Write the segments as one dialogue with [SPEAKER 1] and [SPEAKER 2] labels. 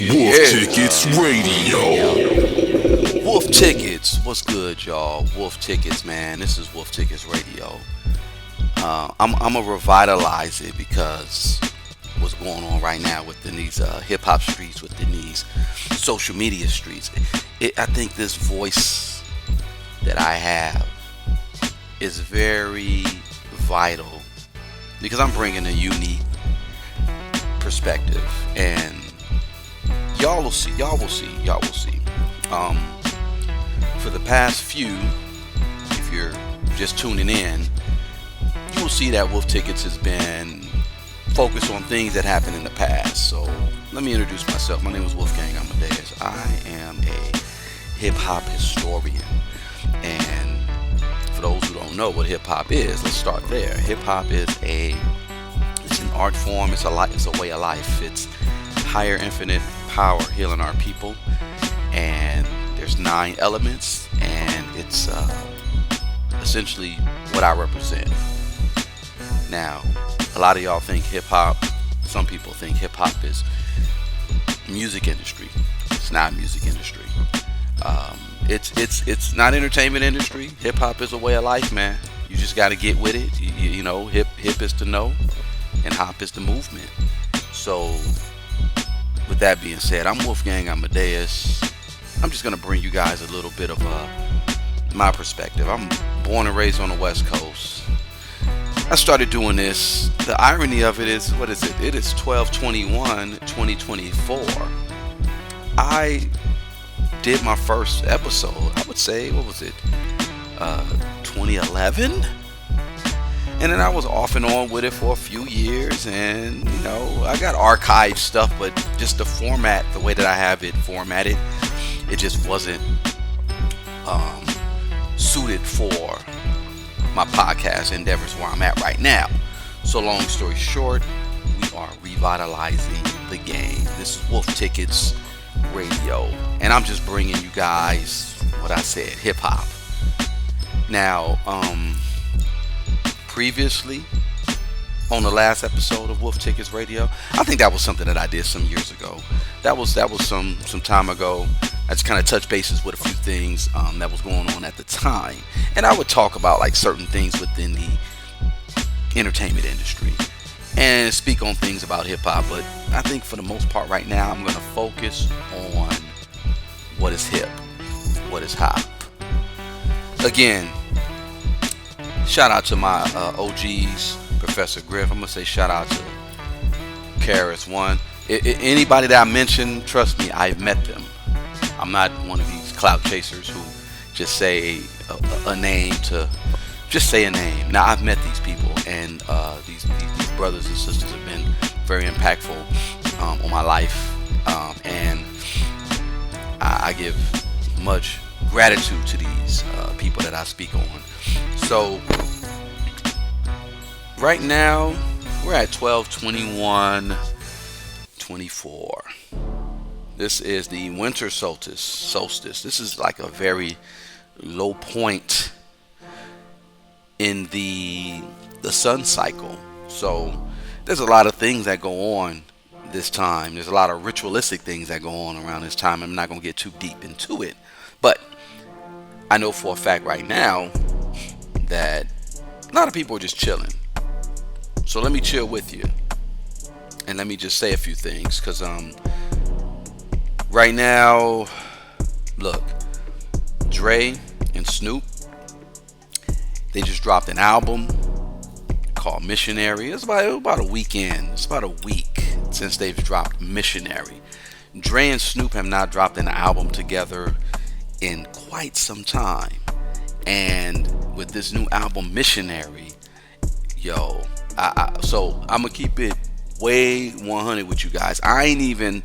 [SPEAKER 1] WolfTix Radio.
[SPEAKER 2] Wolf Tickets, what's good, y'all? Wolf Tickets, man. This is WolfTix Radio. I'm gonna revitalize it because what's going on right now within these hip hop streets, within these social media streets. I think this voice that I have is very vital because I'm bringing a unique perspective, and y'all will see. For the past few, if you're just tuning in, you will see that Wolf Tickets has been focused on things that happened in the past. So let me introduce myself. My name is Wolfgang Amadeuz. I am a hip-hop historian, and for those who don't know what hip-hop is, let's start there. Hip-hop is it's an art form. It's a way of life. It's higher infinite power healing our people, and there's 9 elements, and it's essentially what I represent. Now, a lot of y'all think hip-hop, some people think hip-hop is music industry. It's not music industry. It's not entertainment industry. Hip-hop is a way of life, man. You just got to get with it. You know, hip is to know, and hop is the movement. So, with that being said, I'm Wolfgang Amadeuz. I'm just going to bring you guys a little bit of my perspective. I'm born and raised on the West Coast. I started doing this. The irony of it is, what is it? It is 12/21/2024. I did my first episode, I would say, what was it? 2011? And then I was off and on with it for a few years, and you know, I got archived stuff, but just the format, the way that I have it formatted, it just wasn't suited for my podcast endeavors where I'm at right now. So long story short, we are revitalizing the game. This is Wolf Tickets Radio, and I'm just bringing you guys what I said, hip hop. Now, previously on the last episode of Wolf Tickets Radio, I think that was something that I did some years ago. That was some time ago. I just kind of touched bases with a few things that was going on at the time, and I would talk about like certain things within the entertainment industry and speak on things about hip hop. But I think for the most part right now, I'm going to focus on what is hip, what is hop. Again, shout out to my OGs, Professor Griff. I'm going to say shout out to Karis One. Anybody that I mentioned, trust me, I've met them. I'm not one of these clout chasers who just say a name to just say a name. Now, I've met these people, and these brothers and sisters have been very impactful on my life, and I give much gratitude to these people that I speak on. So right now we're at 12/21/24. This is the winter solstice. This is like a very low point in the sun cycle. So there's a lot of things that go on this time. There's a lot of ritualistic things that go on around this time. I'm not going to get too deep into it, but I know for a fact right now that a lot of people are just chilling. So let me chill with you, and let me just say a few things, because right now, look, Dre and Snoop, they just dropped an album called Missionary. It's about a weekend. It's about a week since they've dropped Missionary. Dre and Snoop have not dropped an album together in quite some time. And with this new album, Missionary, so I'm going to keep it way 100 with you guys. I ain't even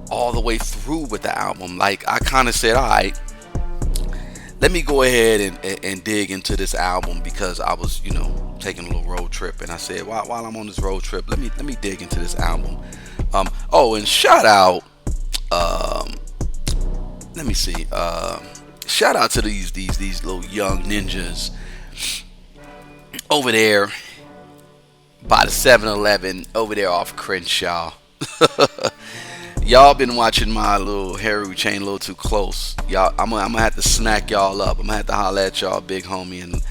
[SPEAKER 2] all the way through with the album. Like, I kind of said, all right, let me go ahead and dig into this album, because I was, taking a little road trip, and I said, while I'm on this road trip, let me dig into this album. And shout out, let me see, shout out to these little young ninjas over there by the 7-Eleven over there off Crenshaw. Y'all been watching my little hair routine a little too close. I'm gonna have to snack y'all up. I'm gonna have to holler at y'all, big homie, and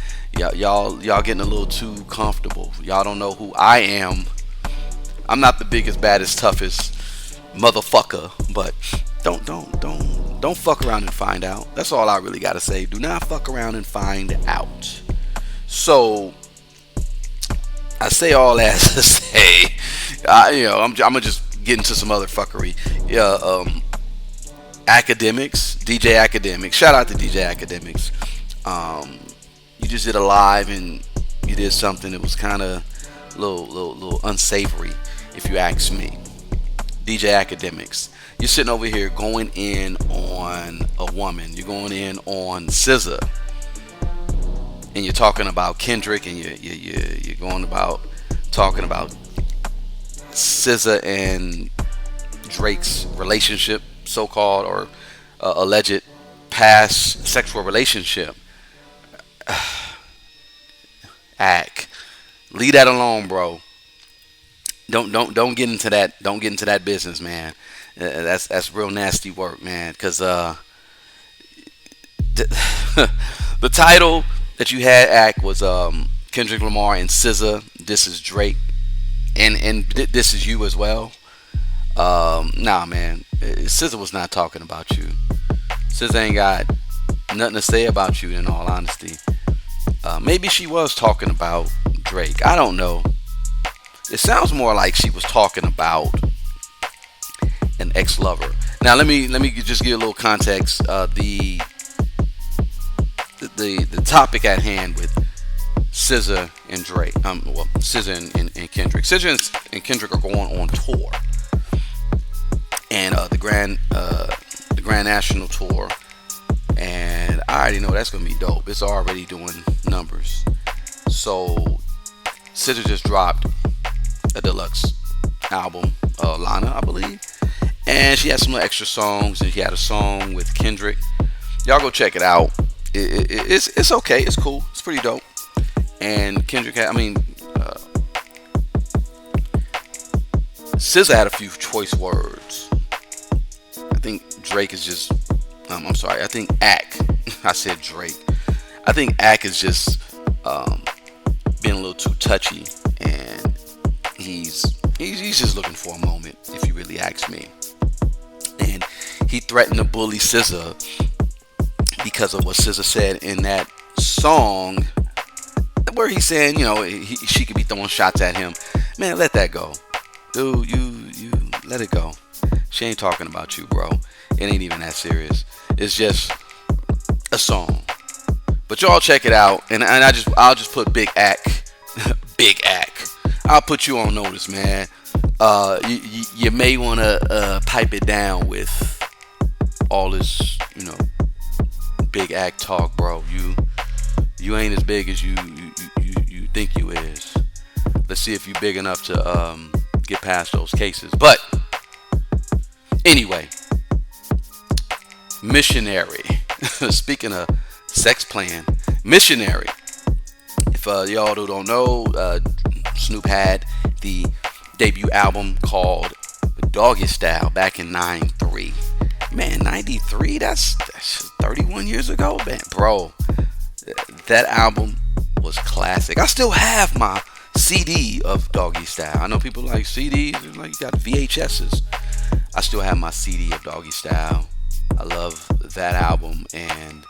[SPEAKER 2] y'all getting a little too comfortable. Y'all don't know who I am. I'm not the biggest, baddest, toughest motherfucker, but don't fuck around and find out. That's all I really gotta say. Do not fuck around and find out. So I say all that to say, I'm gonna just get into some other fuckery. Akademiks, DJ Akademiks. Shout out to DJ Akademiks. You just did a live and you did something that was kind of little unsavory, if you ask me. DJ Akademiks, you're sitting over here going in on a woman. You're going in on SZA, and you're talking about Kendrick, and you're going about talking about SZA and Drake's relationship, so-called, or alleged past sexual relationship. Leave that alone, bro. Don't get into that. Don't get into that business, man. That's real nasty work, man. Cause the title that you had, was Kendrick Lamar and SZA. This is Drake, and this is you as well. Nah, man. SZA was not talking about you. SZA ain't got nothing to say about you, in all honesty. Maybe she was talking about Drake. I don't know. It sounds more like she was talking about an ex-lover. Now let me just give a little context. The topic at hand with SZA and Drake. SZA and Kendrick. SZA and Kendrick are going on tour, and the Grand National Tour. And I already know that's gonna be dope. It's already doing numbers. So SZA just dropped a deluxe album, Lana, I believe, and she had some extra songs, and she had a song with Kendrick. Y'all go check it out. It's okay. It's cool. It's pretty dope. And Kendrick SZA had a few choice words. I think Drake is just. I'm sorry. I think I said Drake. I think is just being a little too touchy, and he's just looking for a moment, if you really ask me. And he threatened to bully SZA because of what SZA said in that song, where he's saying, she could be throwing shots at him. Man, let that go, dude. You let it go. She ain't talking about you, bro. It ain't even that serious. It's just a song. But y'all check it out, and I'll just put Big Ak. Big Ak. I'll put you on notice, man. You may want to pipe it down with all this, Big Ak talk, bro. You ain't as big as you think you is. Let's see if you're big enough to get past those cases. But anyway, Missionary. Speaking of sex playing, Missionary. If y'all who don't know, Snoop had the debut album called Doggy Style back in 93. Man, 93? That's 31 years ago, man, bro. That album was classic. I still have my CD of Doggy Style. I know people like CDs, like you got VHSs. I still have my CD of Doggy Style. I love that album, and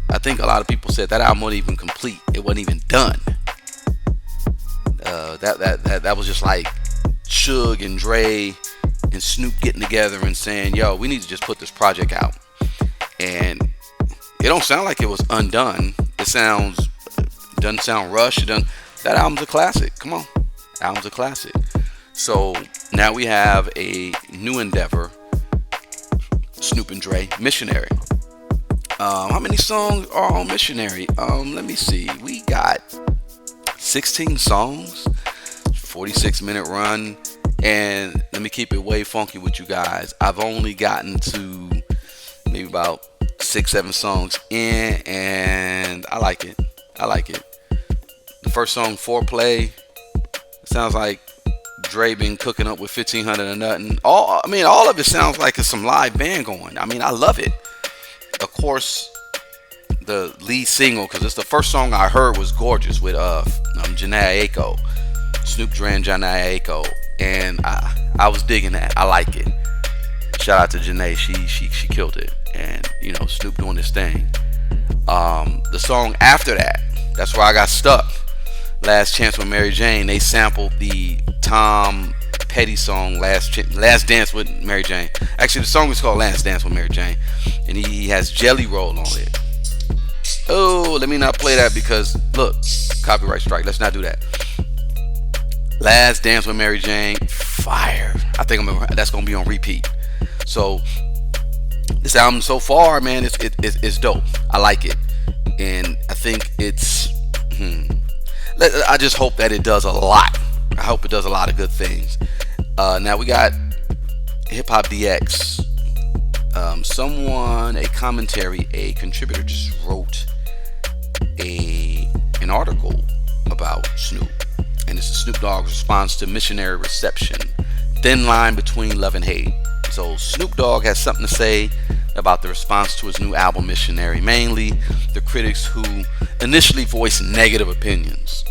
[SPEAKER 2] I think a lot of people said that album wasn't even complete. It wasn't even done. That was just like Suge and Dre and Snoop getting together and saying, yo, we need to just put this project out. And it don't sound like it was undone. It doesn't sound rushed. That album's a classic. Come on. Album's a classic. So now we have a new endeavor, Snoop and Dre, Missionary. How many songs are on Missionary? Let me see. We got 16 songs, 46-minute run, and let me keep it way funky with you guys. I've only gotten to maybe about 6-7 songs in, and I like it. The first song, Foreplay, sounds like Dre been cooking up with 1500 or nothing. All of it sounds like it's some live band going. I mean, I love it. Of course, the lead single, because it's the first song I heard, was Gorgeous with Janae Aiko, Snoop Dre and Janae Aiko, and I was digging that. I like it. Shout out to Janae, she killed it, and Snoop doing this thing. The song after that, that's where I got stuck. Last Chance with Mary Jane. They sampled the Tom Petty song Last Dance with Mary Jane. Actually, the song is called Last Dance with Mary Jane, and he has Jelly Roll on it. Oh, let me not play that because look, copyright strike. Let's not do that. Last Dance with Mary Jane, fire. I think that's gonna be on repeat. So this album so far, man, it's dope. I like it, and I think it's. I just hope that it does a lot. I hope it does a lot of good things. Now we got Hip Hop DX. A contributor just wrote an article about Snoop, and it's a Snoop Dogg's response to Missionary reception. Thin line between love and hate. So Snoop Dogg has something to say about the response to his new album Missionary, mainly the critics who initially voiced negative opinions.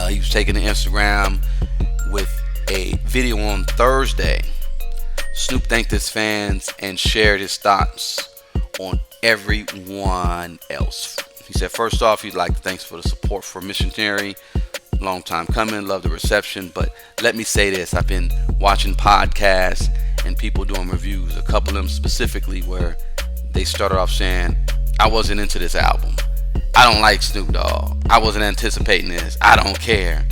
[SPEAKER 2] He was taken to Instagram with a video on Thursday. Snoop thanked his fans and shared his thoughts on everyone else. He said, first off, he'd like to thanks for the support for Missionary. Long time coming, love the reception, but let me say this, I've been watching podcasts and people doing reviews, a couple of them specifically, where they started off saying, I wasn't into this album. I don't like Snoop Dogg. I wasn't anticipating this. I don't care.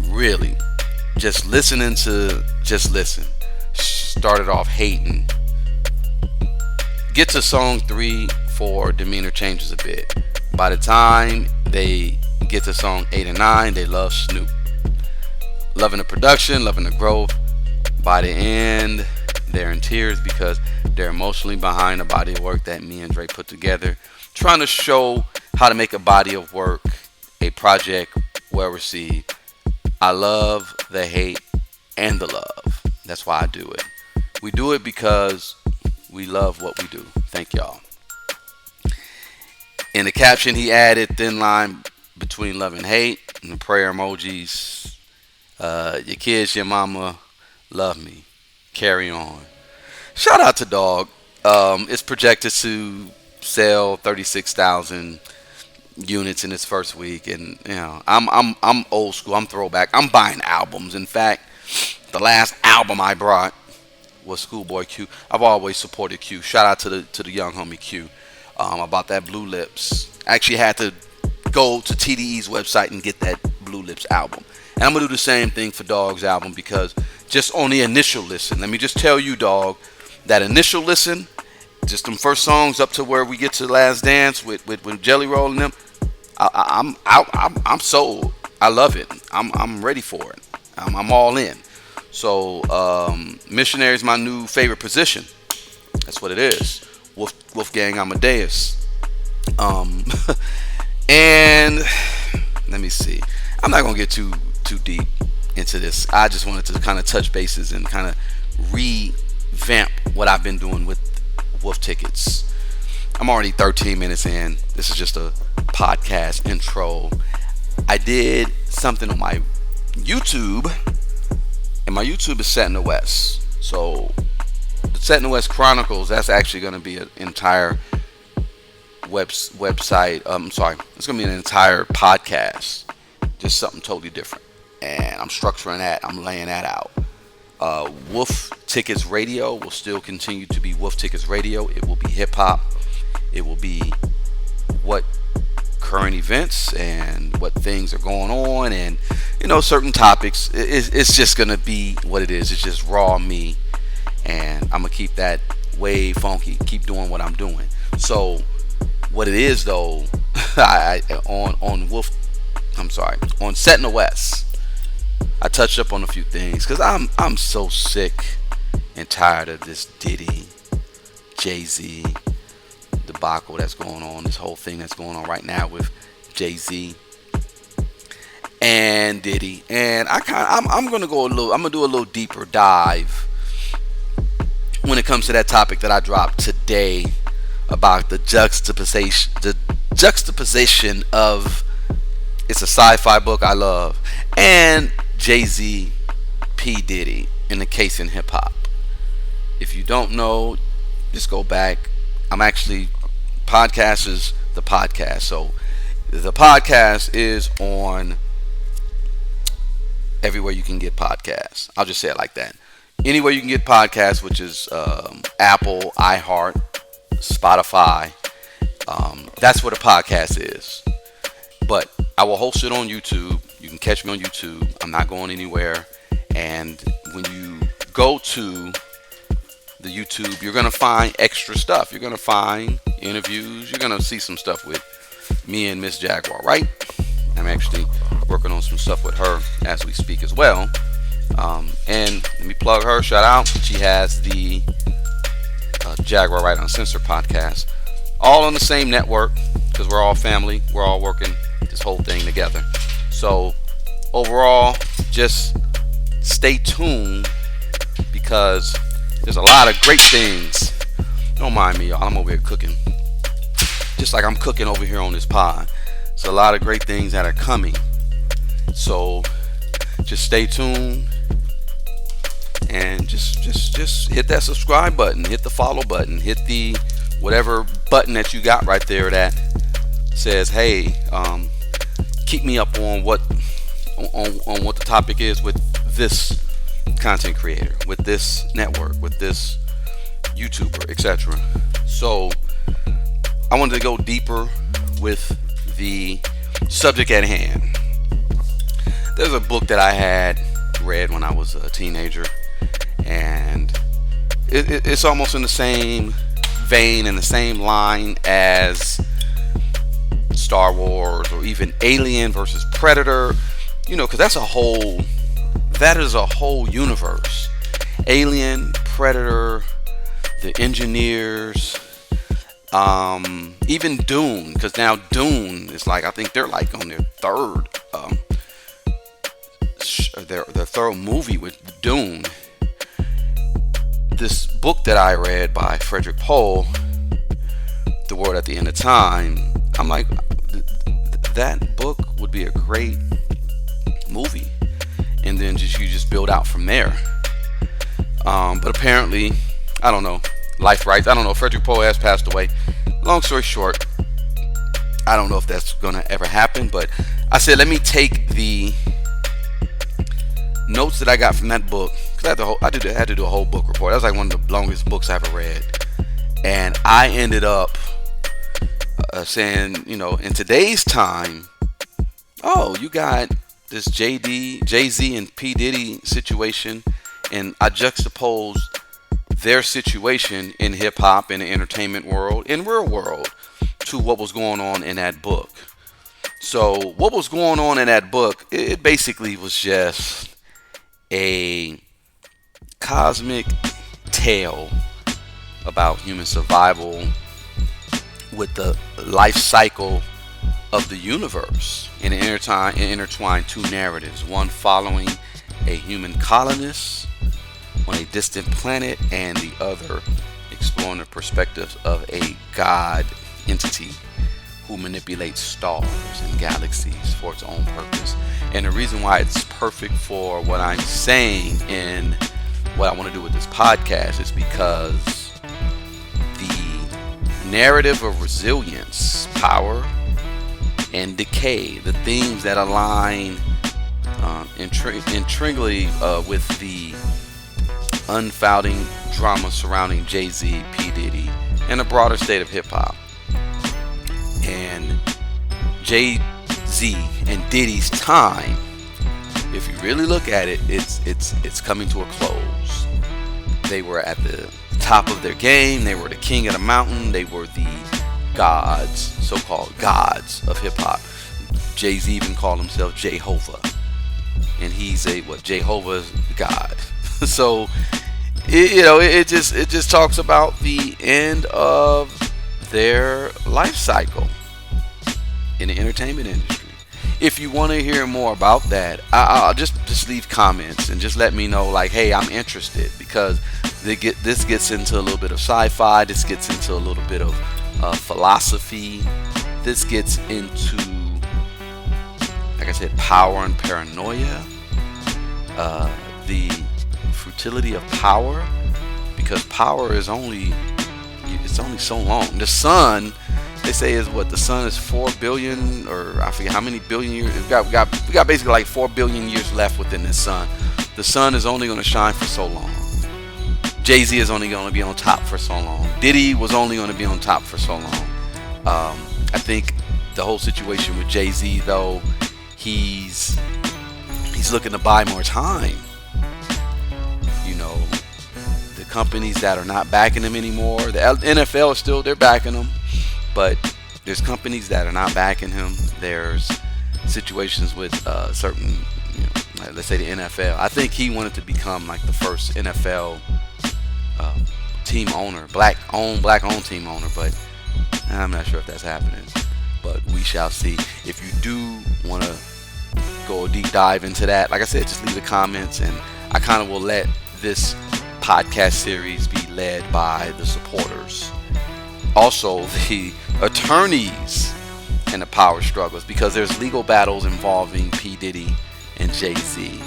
[SPEAKER 2] Really, just listen. Started off hating. Get to song 3, 4, demeanor changes a bit. By the time they get to song 8 and 9, they love Snoop. Loving the production, loving the growth. By the end, they're in tears because they're emotionally behind the body of work that me and Dre put together, trying to show how to make a body of work, a project well received. I love the hate and the love. That's why I do it. We do it because we love what we do. Thank y'all. In the caption, he added thin line between love and hate, and the prayer emojis. Your kids, your mama, love me. Carry on. Shout out to Dog. It's projected to sell 36,000 units in its first week, and I'm old school. I'm throwback. I'm buying albums. In fact, the last album I brought was Schoolboy Q. I've always supported Q. Shout out to the young homie Q. I bought that Blue Lips. I actually had to go to TDE's website and get that Blue Lips album. And I'm gonna do the same thing for Dog's album, because just on the initial listen, let me just tell you, Dog, that initial listen, just them first songs up to where we get to Last Dance with Jelly Roll and them, I'm sold. I love it. I'm ready for it. I'm all in. So Missionary is my new favorite position. That's what it is. Wolfgang Amadeuz. And let me see. I'm not gonna get too deep into this. I just wanted to kind of touch bases and kind of revamp what I've been doing with Wolf Tickets. I'm already 13 minutes in. This is just a podcast intro. I did something on my YouTube, and my YouTube is Set in the West. So the Set in the West Chronicles, that's actually going to be an entire website. It's going to be an entire podcast, just something totally different. And I'm structuring that. I'm laying that out. WolfTix Radio will still continue to be WolfTix Radio. It will be hip hop. It will be what current events and what things are going on, and certain topics. It's just gonna be what it is. It's just raw me, and I'm gonna keep that way funky. Keep doing what I'm doing. So what it is though, on Set in the West, I touched up on a few things because I'm so sick and tired of this Diddy, Jay-Z debacle that's going on, this whole thing that's going on right now with Jay-Z. and Diddy. And I'm gonna do a little deeper dive when it comes to that topic that I dropped today about the juxtaposition of, it's a sci-fi book I love, and Jay-Z, P. Diddy, in the case in hip hop. If you don't know, just go back. Podcast is the podcast. So the podcast is on everywhere you can get podcasts. I'll just say it like that. Anywhere you can get podcasts, which is Apple, iHeart, Spotify. That's what a podcast is. But I will host it on YouTube. You can catch me on YouTube. I'm not going anywhere. And when you go to the YouTube, you're going to find extra stuff. You're going to find interviews. You're going to see some stuff with me and Miss Jaguar, right? I'm actually working on some stuff with her as we speak as well. And let me plug her. Shout out. She has the Jaguar Right Uncensored podcast. All on the same network, because we're all family. We're all working this whole thing together. So overall, just stay tuned, because there's a lot of great things. Don't mind me, y'all. I'm over here cooking. Just like I'm cooking over here on this pod. There's a lot of great things that are coming. So just stay tuned. And just hit that subscribe button. Hit the follow button. Hit the whatever button that you got right there that says, hey, keep me up on what the topic is with this content creator, with this network, with this YouTuber, etc. So I wanted to go deeper with the subject at hand. There's a book that I had read when I was a teenager, and it's almost in the same vein, in the same line as Star Wars, or even Alien versus Predator, because that is a whole universe. Alien, Predator, the Engineers, even Dune, because now Dune is I think they're on their third movie with Dune. This book that I read by Frederick Pohl, The World at the End of Time, I'm like, that book would be a great movie, and then you just build out from there. But apparently, I don't know, life rights, I don't know, Frederick Pohl has passed away. Long story short, I don't know if that's gonna ever happen, but I said, let me take the notes that I got from that book, because I had to do a whole book report. That was one of the longest books I ever read, and I ended up saying, in today's time, you got this Jay-Z and P. Diddy situation, and I juxtaposed their situation in hip-hop, in the entertainment world, in real world, to what was going on in that book. So what was going on in that book, it basically was just a cosmic tale about human survival with the life cycle of the universe, and intertwined two narratives, one following a human colonist on a distant planet, and the other exploring the perspectives of a god entity who manipulates stars and galaxies for its own purpose. And the reason why it's perfect for what I'm saying and what I want to do with this podcast is because the narrative of resilience, power, and decay, the themes that align intriguingly with the unfolding drama surrounding Jay-Z, P. Diddy, and the broader state of hip-hop. And Jay-Z and Diddy's time, if you really look at it, it's coming to a close. They were at the top of their game. They were the king of the mountain. They were the gods, so-called gods of hip-hop. Jay-Z even called himself Jehovah, and he's Jehovah's God. So it just talks about the end of their life cycle in the entertainment industry. if you want to hear more about that, I'll just leave comments and just let me know, like, hey, I'm interested, because this gets into a little bit of sci-fi. This gets into a little bit of philosophy. This gets into, like I said, power and paranoia. The futility of power, because power is only so long. The sun, they say, is what, the sun is 4 billion, or I forget how many billion years. We got basically like 4 billion years left within this sun. The sun is only going to shine for so long. Jay-Z is only going to be on top for so long. Diddy was only going to be on top for so long. I think the whole situation with Jay-Z, though, he's looking to buy more time. You know, the companies that are not backing him anymore, the NFL is still, they're backing him, but there's companies that are not backing him. There's situations with certain, let's say the NFL. I think he wanted to become like the first NFL team owner, black owned team owner, but I'm not sure if that's happening. But we shall see. If you do want to go a deep dive into that, like I said, just leave the comments, and I kind of will let this podcast series be led by the supporters, also the attorneys and the power struggles, because there's legal battles involving P. Diddy and Jay-Z.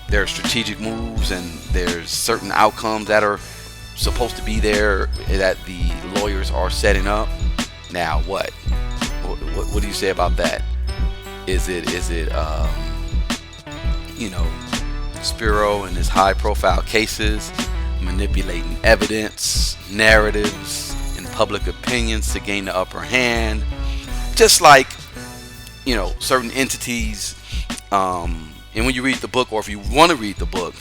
[SPEAKER 2] There are strategic moves, and there's certain outcomes that are supposed to be there that the lawyers are setting up. Now, what do you say about that? Is it Spiro and his high-profile cases manipulating evidence, narratives, and public opinions to gain the upper hand, just like certain entities. And when you read the book, or if you want to read the book,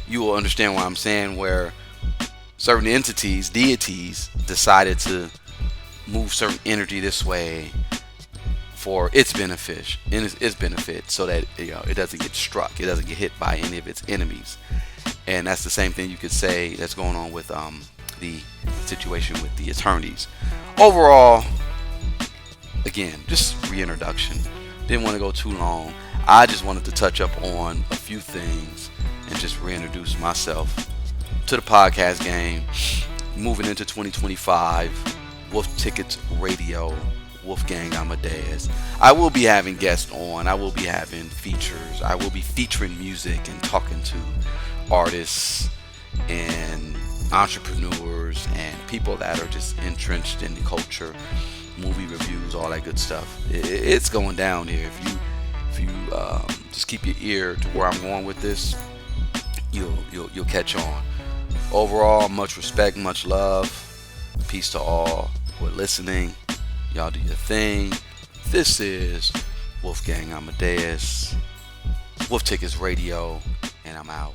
[SPEAKER 2] you will understand what I'm saying, where certain entities, deities, decided to move certain energy this way for its benefit, so that it doesn't get struck, it doesn't get hit by any of its enemies. And that's the same thing you could say that's going on with the situation with the attorneys. Overall, again, just reintroduction. Didn't want to go too long. I just wanted to touch up on a few things and just reintroduce myself to the podcast game. Moving into 2025, WolfTix Radio, Wolfgang Amadeuz. I will be having guests on. I will be having features. I will be featuring music and talking to artists and entrepreneurs and people that are just entrenched in the culture, movie reviews, all that good stuff. It's going down here. If you just keep your ear to where I'm going with this, you'll catch on. Overall, much respect, much love, peace to all who are listening. Y'all do your thing. This is Wolfgang Amadeuz, WolfTix Radio, and I'm out.